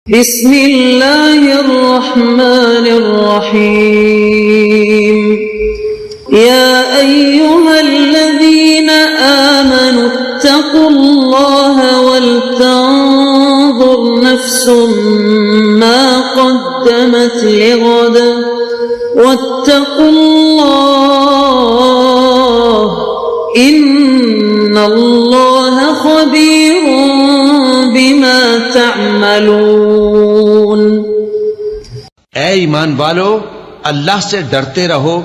بسم اللہ الرحمن الرحیم یا ایہا الذین آمنوا اتقوا اللہ ولتنظر نفس ما قدمت لغد واتقوا اللہ ان اللہ خبیر بما تعملون۔ اے ایمان والو، اللہ سے ڈرتے رہو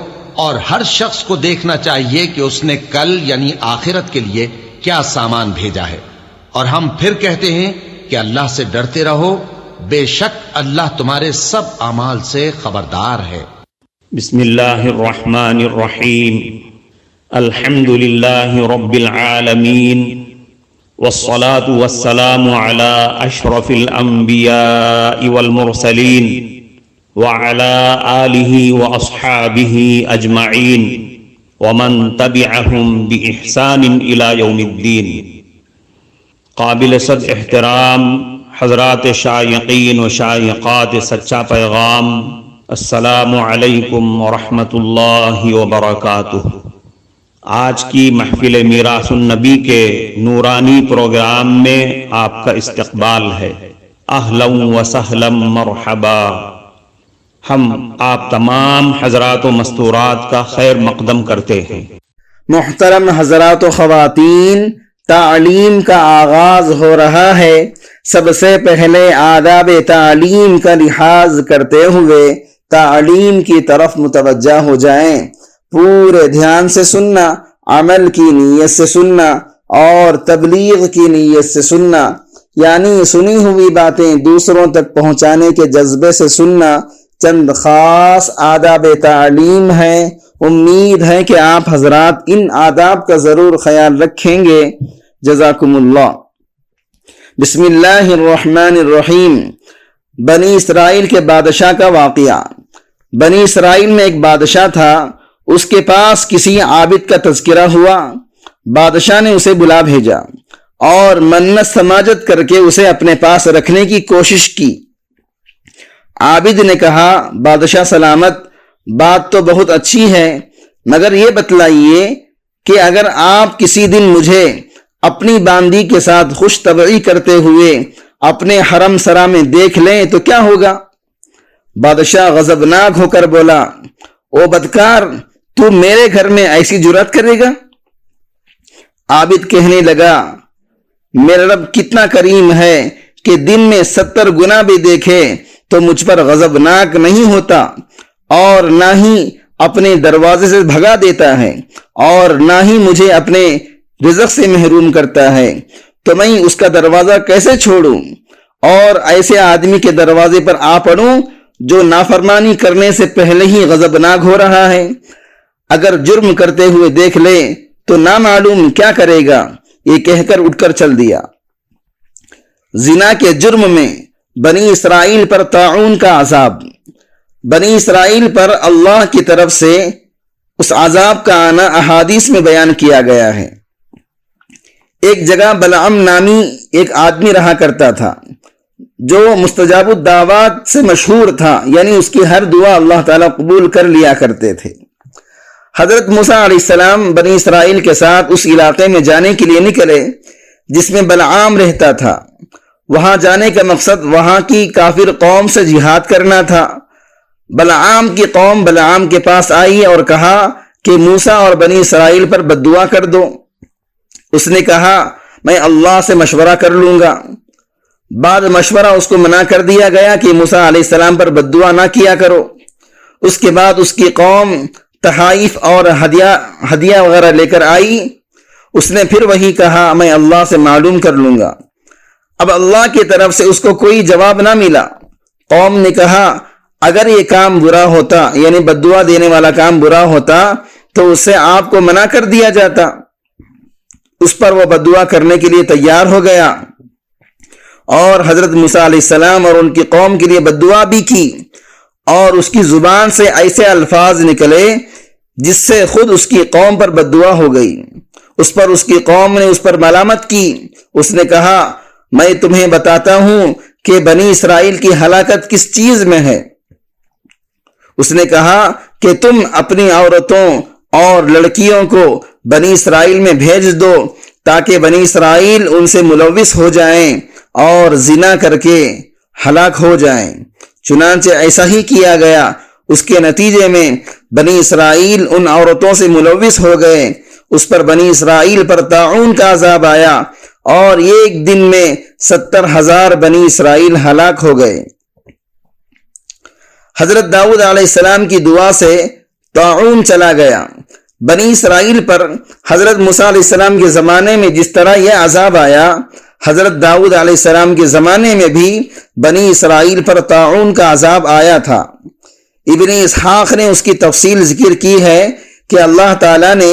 اور ہر شخص کو دیکھنا چاہیے کہ اس نے کل یعنی آخرت کے لیے کیا سامان بھیجا ہے، اور ہم پھر کہتے ہیں کہ اللہ سے ڈرتے رہو، بے شک اللہ تمہارے سب اعمال سے خبردار ہے۔ بسم اللہ الرحمن الرحیم، الحمد للہ رب العالمین، والصلاة والسلام على اشرف الانبیاء والمرسلین وعلى آلہ واصحابہ اجمعین ومن تبعہم بإحسان الى یوم الدین۔ قابل صد احترام حضرات شائقین و شائقات سچا پیغام، السلام علیکم ورحمۃ اللہ وبرکاتہ۔ آج کی محفل میراث النبی کے نورانی پروگرام میں آپ کا استقبال ہے۔ اہلا و سہلا مرحبا۔ ہم آپ تمام حضرات و مستورات کا خیر مقدم کرتے ہیں۔ محترم حضرات و خواتین، تعلیم کا آغاز ہو رہا ہے۔ سب سے پہلے آداب تعلیم کا لحاظ کرتے ہوئے تعلیم کی طرف متوجہ ہو جائیں۔ پورے دھیان سے سننا، عمل کی نیت سے سننا اور تبلیغ کی نیت سے سننا، یعنی سنی ہوئی باتیں دوسروں تک پہنچانے کے جذبے سے سننا۔ چند خاص آداب تعلیم ہیں، امید ہے کہ آپ حضرات ان آداب کا ضرور خیال رکھیں گے۔ جزاکم اللہ۔ بسم اللہ الرحمن الرحیم۔ بنی اسرائیل کے بادشاہ کا واقعہ۔ بنی اسرائیل میں ایک بادشاہ تھا، اس کے پاس کسی عابد کا تذکرہ ہوا۔ بادشاہ نے اسے بلا بھیجا اور منت سماجت کر کے اسے اپنے پاس رکھنے کی کوشش کی۔ عابد نے کہا، بادشاہ سلامت، بات تو بہت اچھی ہے، مگر یہ بتلائیے کہ اگر آپ کسی دن مجھے اپنی باندی کے ساتھ خوش طبعی کرتے ہوئے اپنے حرم سرا میں دیکھ لیں تو کیا ہوگا؟ بادشاہ غضبناک ہو کر بولا، او بدکار، تو میرے گھر میں ایسی جرات کرے گا؟ عابد کہنے لگا، میرا رب کتنا کریم ہے کہ دن میں 70 گنا بھی دیکھے تو مجھ پر غضبناک نہیں ہوتا، اور نہ ہی اپنے دروازے سے بھگا دیتا ہے، اور نہ ہی مجھے اپنے رزق سے محروم کرتا ہے، تو میں اس کا دروازہ کیسے چھوڑوں اور ایسے آدمی کے دروازے پر آ پڑوں جو نافرمانی کرنے سے پہلے ہی غضبناک ہو رہا ہے؟ اگر جرم کرتے ہوئے دیکھ لے تو نامعلوم کیا کرے گا؟ یہ کہہ کر اٹھ کر چل دیا۔ زنا کے جرم میں بنی اسرائیل پر طاعون کا عذاب۔ بنی اسرائیل پر اللہ کی طرف سے اس عذاب کا آنا احادیث میں بیان کیا گیا ہے۔ ایک جگہ بلعم نامی ایک آدمی رہا کرتا تھا جو مستجاب الدعوات سے مشہور تھا، یعنی اس کی ہر دعا اللہ تعالیٰ قبول کر لیا کرتے تھے۔ حضرت موسیٰ علیہ السلام بنی اسرائیل کے ساتھ اس علاقے میں جانے کے لیے نکلے جس میں بلعام رہتا تھا۔ وہاں جانے کا مقصد وہاں کی کافر قوم سے جہاد کرنا تھا۔ بلعام کی قوم بلعام کے پاس آئی اور کہا کہ موسیٰ اور بنی اسرائیل پر بددعا کر دو۔ اس نے کہا، میں اللہ سے مشورہ کر لوں گا۔ بعد مشورہ اس کو منع کر دیا گیا کہ موسیٰ علیہ السلام پر بددعا نہ کیا کرو۔ اس کے بعد اس کی قوم تحائف اور ہدیہ وغیرہ لے کر آئی۔ اس نے پھر وہی کہا، میں اللہ سے معلوم کر لوں گا۔ اب اللہ کی طرف سے اس کو کوئی جواب نہ ملا۔ قوم نے کہا، اگر یہ کام برا ہوتا، یعنی بددعا دینے والا کام برا ہوتا تو اس سے آپ کو منع کر دیا جاتا۔ اس پر وہ بددعا کرنے کے لیے تیار ہو گیا اور حضرت موسیٰ علیہ السلام اور ان کی قوم کے لیے بددعا بھی کی، اور اس کی زبان سے ایسے الفاظ نکلے جس سے خود اس کی قوم پر بددعا ہو گئی۔ اس پر اس کی قوم نے اس پر ملامت کی۔ اس نے کہا، میں تمہیں بتاتا ہوں کہ بنی اسرائیل کی ہلاکت کس چیز میں ہے؟ اس نے کہا کہ تم اپنی عورتوں اور لڑکیوں کو بنی اسرائیل میں بھیج دو تاکہ بنی اسرائیل ان سے ملوث ہو جائیں اور زنا کر کے ہلاک ہو جائیں۔ چنانچہ ایسا ہی کیا گیا۔ اس کے نتیجے میں بنی اسرائیل ان عورتوں سے ملوث ہو گئے۔ اس پر بنی اسرائیل پر طاعون کا عذاب آیا اور ایک دن میں 70,000 بنی اسرائیل ہلاک ہو گئے۔ حضرت داؤد علیہ السلام کی دعا سے طاعون چلا گیا۔ بنی اسرائیل پر حضرت موسیٰ علیہ السلام کے زمانے میں جس طرح یہ عذاب آیا، حضرت داؤد علیہ السلام کے زمانے میں بھی بنی اسرائیل پر طاعون کا عذاب آیا تھا۔ ابن اسحاق نے اس کی تفصیل ذکر کی ہے کہ اللہ تعالیٰ نے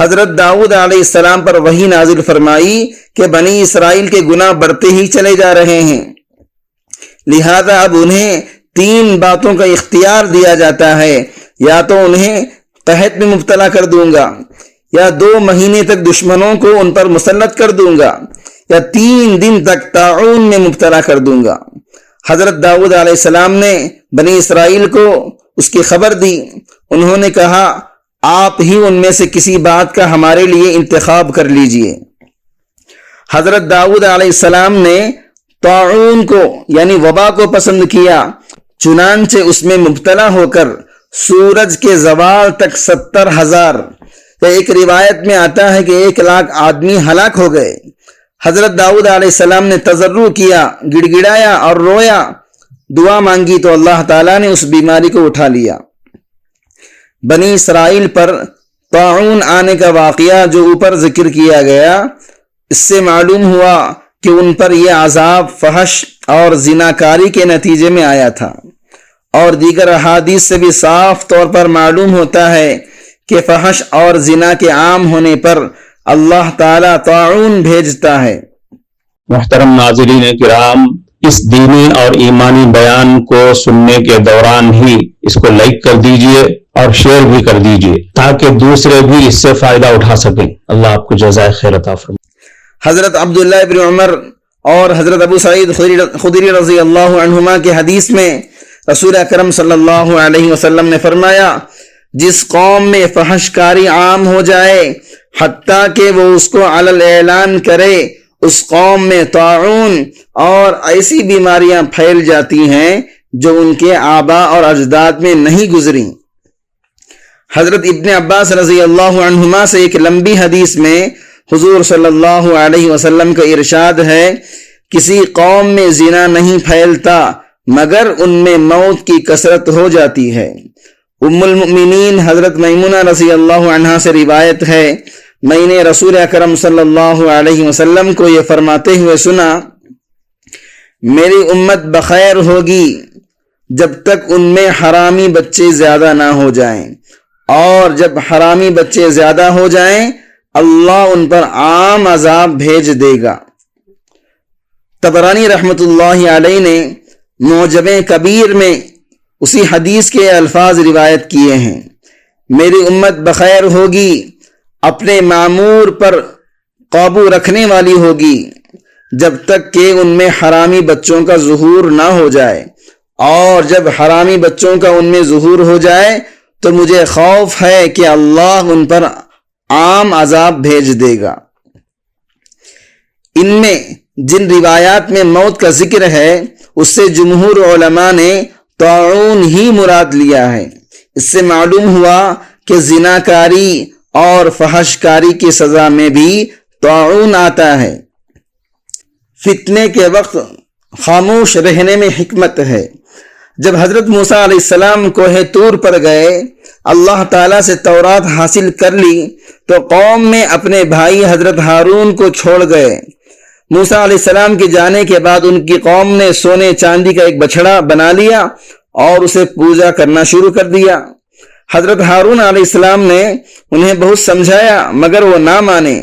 حضرت داؤد علیہ السلام پر وحی نازل فرمائی کہ بنی اسرائیل کے گناہ بڑھتے ہی چلے جا رہے ہیں، لہذا اب انہیں 3 باتوں کا اختیار دیا جاتا ہے، یا تو انہیں قحط میں مبتلا کر دوں گا، یا 2 مہینے تک دشمنوں کو ان پر مسلط کر دوں گا، یا 3 دن تک طاعون میں مبتلا کر دوں گا۔ حضرت داؤد علیہ السلام نے بنی اسرائیل کو اس کی خبر دی۔ انہوں نے کہا آپ ہی ان میں سے کسی بات کا ہمارے لیے انتخاب کر لیجئے۔ حضرت داؤد علیہ السلام نے طاعون کو یعنی وبا کو پسند کیا، چنانچہ اس میں مبتلا ہو کر سورج کے زوال تک 70,000 یا ایک روایت میں آتا ہے کہ 1,00,000 آدمی ہلاک ہو گئے۔ حضرت داؤد علیہ السلام نے تضرع کیا، گڑ گڑایا اور رویا، دعا مانگی تو اللہ تعالیٰ نے اس بیماری کو اٹھا لیا۔ بنی اسرائیل پر طاعون آنے کا واقعہ جو اوپر ذکر کیا گیا، اس سے معلوم ہوا کہ ان پر یہ عذاب فحش اور زناکاری کے نتیجے میں آیا تھا، اور دیگر احادیث سے بھی صاف طور پر معلوم ہوتا ہے کہ فحش اور زنا کے عام ہونے پر اللہ تعالیٰ طاعون بھیجتا ہے۔ محترم ناظرین کرام، اس دینی اور ایمانی بیان کو سننے کے دوران ہی اس کو لائک کر دیجئے اور شیئر بھی کر دیجئے تاکہ دوسرے بھی اس سے فائدہ اٹھا سکیں۔ اللہ آپ کو جزائے خیر عطا فرمائے۔ حضرت عبداللہ ابن عمر اور حضرت ابو سعید خدری رضی اللہ عنہما کے حدیث میں رسول اکرم صلی اللہ علیہ وسلم نے فرمایا، جس قوم میں فحش کاری عام ہو جائے حتیٰ کہ وہ اس کو علی الاعلان کرے، اس قوم میں طاعون اور ایسی بیماریاں پھیل جاتی ہیں جو ان کے آباء اور اجداد میں نہیں گزری۔ حضرت ابن عباس رضی اللہ عنہما سے ایک لمبی حدیث میں حضور صلی اللہ علیہ وسلم کا ارشاد ہے، کسی قوم میں زنا نہیں پھیلتا مگر ان میں موت کی کثرت ہو جاتی ہے۔ ام المؤمنین حضرت میمونہ رضی اللہ عنہا سے روایت ہے، میں نے رسول اکرم صلی اللہ علیہ وسلم کو یہ فرماتے ہوئے سنا، میری امت بخیر ہوگی جب تک ان میں حرامی بچے زیادہ نہ ہو جائیں، اور جب حرامی بچے زیادہ ہو جائیں اللہ ان پر عام عذاب بھیج دے گا۔ طبرانی رحمت اللہ علیہ نے معجم کبیر میں اسی حدیث کے الفاظ روایت کیے ہیں، میری امت بخیر ہوگی، اپنے معمور پر قابو رکھنے والی ہوگی جب تک کہ ان میں حرامی بچوں کا ظہور نہ ہو جائے، اور جب حرامی بچوں کا ان میں ظہور ہو جائے تو مجھے خوف ہے کہ اللہ ان پر عام عذاب بھیج دے گا۔ ان میں جن روایات میں موت کا ذکر ہے اس سے جمہور علماء نے طاعون ہی مراد لیا ہے۔ اس سے معلوم ہوا کہ زناکاری اور فحش کاری کی سزا میں بھی طاعون آتا ہے۔ فتنے کے وقت خاموش رہنے میں حکمت ہے۔ جب حضرت موسیٰ علیہ السلام کوہ طور پر گئے، اللہ تعالیٰ سے تورات حاصل کر لی تو قوم میں اپنے بھائی حضرت ہارون کو چھوڑ گئے۔ موسیٰ علیہ السلام کے جانے کے بعد ان کی قوم نے سونے چاندی کا ایک بچھڑا بنا لیا اور اسے پوجا کرنا شروع کر دیا۔ حضرت ہارون علیہ السلام نے انہیں بہت سمجھایا مگر وہ نہ مانے۔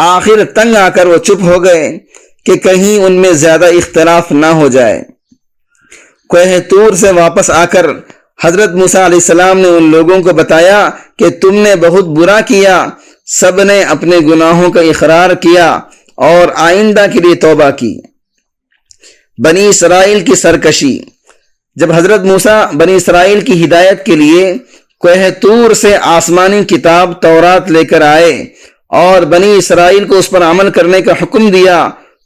آخر تنگ آ کر وہ چپ ہو گئے کہ کہیں ان میں زیادہ اختلاف نہ ہو جائے۔ کوہ طور سے واپس آ کر حضرت موسیٰ علیہ السلام نے ان لوگوں کو بتایا کہ تم نے بہت برا کیا۔ سب نے اپنے گناہوں کا اقرار کیا اور آئندہ کے لیے توبہ کی۔ بنی اسرائیل کی سرکشی۔ جب حضرت موسیٰ بنی اسرائیل کی ہدایت کے لیے کوہ طور سے آسمانی کتاب تورات لے کر آئے اور بنی اسرائیل کو اس پر عمل کرنے کا حکم دیا،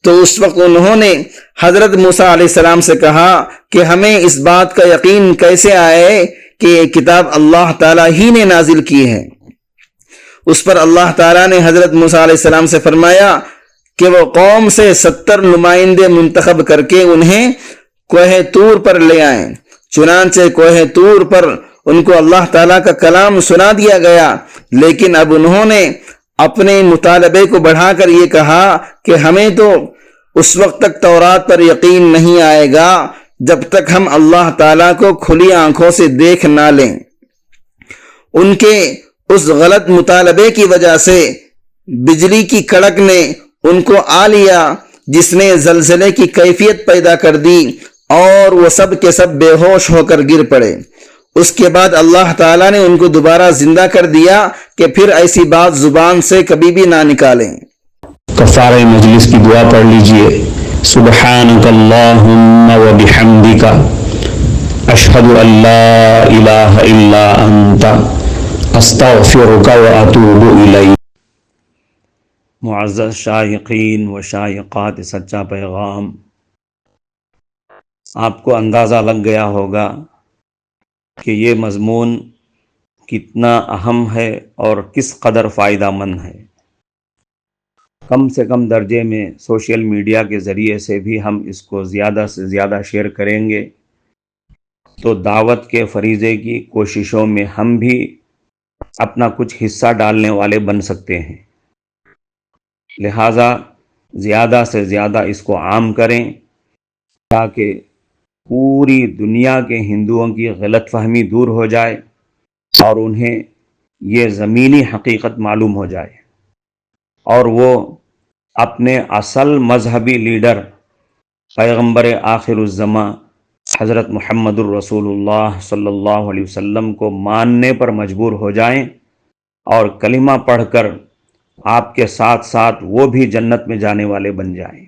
تو اس وقت انہوں نے حضرت موسیٰ علیہ السلام سے کہا کہ ہمیں اس بات کا یقین کیسے آئے کہ یہ کتاب اللہ تعالیٰ ہی نے نازل کی ہے۔ اس پر اللہ تعالیٰ نے حضرت موسیٰ علیہ السلام سے فرمایا کہ وہ قوم سے 70 نمائندے منتخب کر کے انہیں کوہ طور پر لے آئیں۔ چنانچہ کوہ طور پر ان کو اللہ تعالیٰ کا کلام سنا دیا گیا، لیکن اب انہوں نے اپنے مطالبے کو بڑھا کر یہ کہا کہ ہمیں تو اس وقت تک تورات پر یقین نہیں آئے گا جب تک ہم اللہ تعالیٰ کو کھلی آنکھوں سے دیکھ نہ لیں۔ ان کے اس غلط مطالبے کی وجہ سے بجلی کی کڑک نے ان کو آ لیا، جس نے زلزلے کی کیفیت پیدا کر دی اور وہ سب کے سب بے ہوش ہو کر گر پڑے۔ اس کے بعد اللہ تعالیٰ نے ان کو دوبارہ زندہ کر دیا کہ پھر ایسی بات زبان سے کبھی بھی نہ نکالیں۔ کفارہ مجلس کی دعا پڑھ لیجئے۔ سبحانک اللہم و بحمدک اشہد ان لا الہ الا انت استغفرک و اتوب الیک۔ معزز شائقین و شائقات سچا پیغام، آپ کو اندازہ لگ گیا ہوگا کہ یہ مضمون کتنا اہم ہے اور کس قدر فائدہ مند ہے۔ کم سے کم درجے میں سوشل میڈیا کے ذریعے سے بھی ہم اس کو زیادہ سے زیادہ شیئر کریں گے تو دعوت کے فریضے کی کوششوں میں ہم بھی اپنا کچھ حصہ ڈالنے والے بن سکتے ہیں۔ لہٰذا زیادہ سے زیادہ اس کو عام کریں تاکہ پوری دنیا کے ہندوؤں کی غلط فہمی دور ہو جائے اور انہیں یہ زمینی حقیقت معلوم ہو جائے، اور وہ اپنے اصل مذہبی لیڈر پیغمبر آخر الزماں حضرت محمد الرسول اللہ صلی اللہ علیہ وسلم کو ماننے پر مجبور ہو جائیں اور کلمہ پڑھ کر آپ کے ساتھ ساتھ وہ بھی جنت میں جانے والے بن جائیں۔